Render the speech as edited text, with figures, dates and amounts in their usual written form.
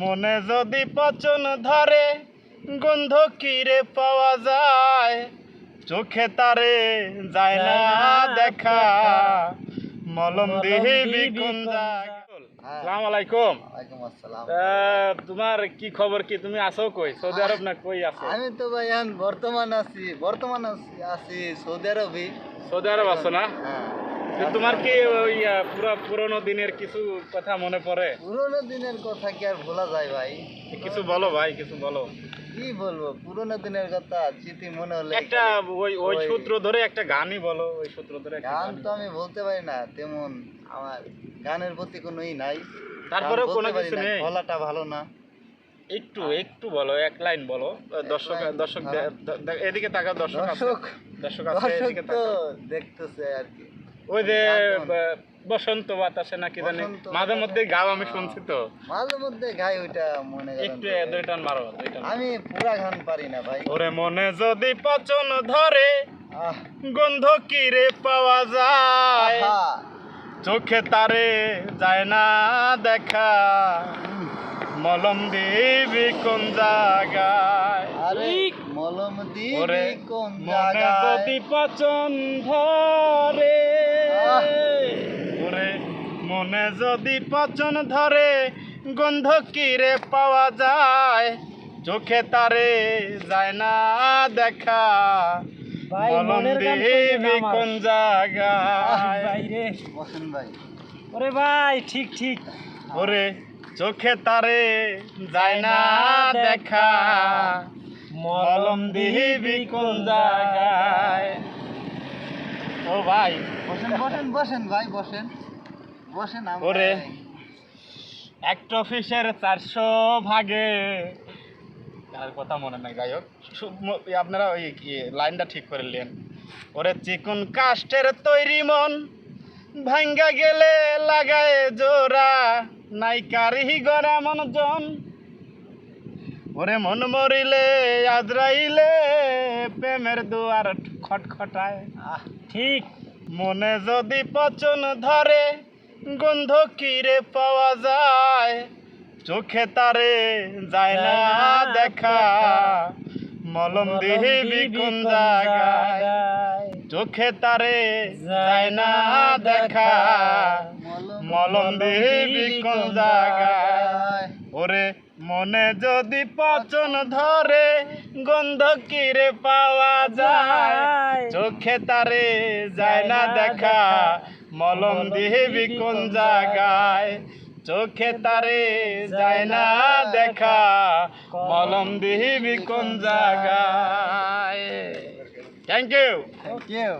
মনে যদি পচন ধরে গন্ধ কিরে পাওয়া যায়, চোখে তারে যায় না দেখা, মলম দিবি কোন জায়গায়। আসসালামু আলাইকুম। ওয়ালাইকুম আসসালাম। তোমার কি খবর? কি তুমি আছো কই? সৌদি আরব না কই আছো? আমি তো ভাই এখন বর্তমান আছি সৌদি আরবে। সৌদি আরব আছো না? হ্যাঁ। তো তোমার কি ওই পুরোনো দিনের কিছু কথা মনে পড়ে? পুরোনো দিনের কথা কি আর ভোলা যায় ভাই? কিছু বলো ভাই, কিছু বলো। কি বলবো পুরোনো দিনের কথা, স্মৃতি মনে হলে একটা ওই সূত্র ধরে একটা গানই বলো, ওই সূত্র ধরে একটা গান গান। তো আমি বলতে পারি না, তেমন আমার গানের প্রতি কোনো নাই। তারপরেও গান কোনো বলতে পারি কিছু না, নেই? গলাটা ভালো না। একটু বলো, এক লাইন বলো। দর্শক লাইন, দর্শক হ্যাঁ। এদিকে তাকাও, দর্শক আছে, দর্শক আছে, দর্শক এদিকে তো তাকাও। দেখতেছে আর কি। ওই যে গান বসন্ত বাতাসে নাকি জানি বসন্ত মাঝে বাতাসে। মধ্যে গাও, আমি শুনছি তো। মাঝে মধ্যে গাই ওইটা মনে করেন একটু তো। দুই টান মারো, দুই টান। আমি পুরা গান পারি না ভাই। ওরে মনে যদি পচন ধরে আহ, গন্ধ কিরে পাওয়া যায়, আহা, চোখে তারে যায় না দেখা, মলম দিবি কোন জায়গায়। আরে মলম ওরে দিবি কোন মনে জায়গায়? যদি পচন ধরে, আহ। ওরে মনে যদি পচন ধরে গন্ধ কিরে পাওয়া যায়, চোখে তারে যায় না দেখা, মলম দিবি কোন জায়গায়। বসেন ভাই। ওরে ভাই, ঠিক ঠিক। ওরে চোখে তারে যায় না দেখা, মলম দিবি কোন জায়গায়। ও ভাই, বসেন ভাই, বসেন আমরা- ওরে একটা অফিসের 400 ভাগে, আর কথা মনে নাই, যাই হোক আপনারা ওই লাইনটা ঠিক করে নেন। ওরে চিকন কাষ্টের তৈরি মন ভাঙ্গা গেলে লাগায় জোড়া, নাই কারি গড়া মন জন, ওরে মন মরিলে আজরাইলে প্রেমের দুয়ার খটখটায়। আহ, ঠিক। মনে যদি পচন ধরে গন্ধ কিরে পাওয়া যায়, চোখে তারে যায় না দেখা, মলম দিবি কোন জায়গায়। চোখে তারে যায় না দেখা, মলম দিবি কোন জায়গায়। ওরে মনে যদি পচন ধরে গন্ধ কিরে পাওয়া যায়, চোখে তারে যায় না দেখা, মলম দিবি কোন জায়গায়। চোখে তারে যায় না দেখা, মলম দিবি কোন জায়গায়। Thank you. Thank you.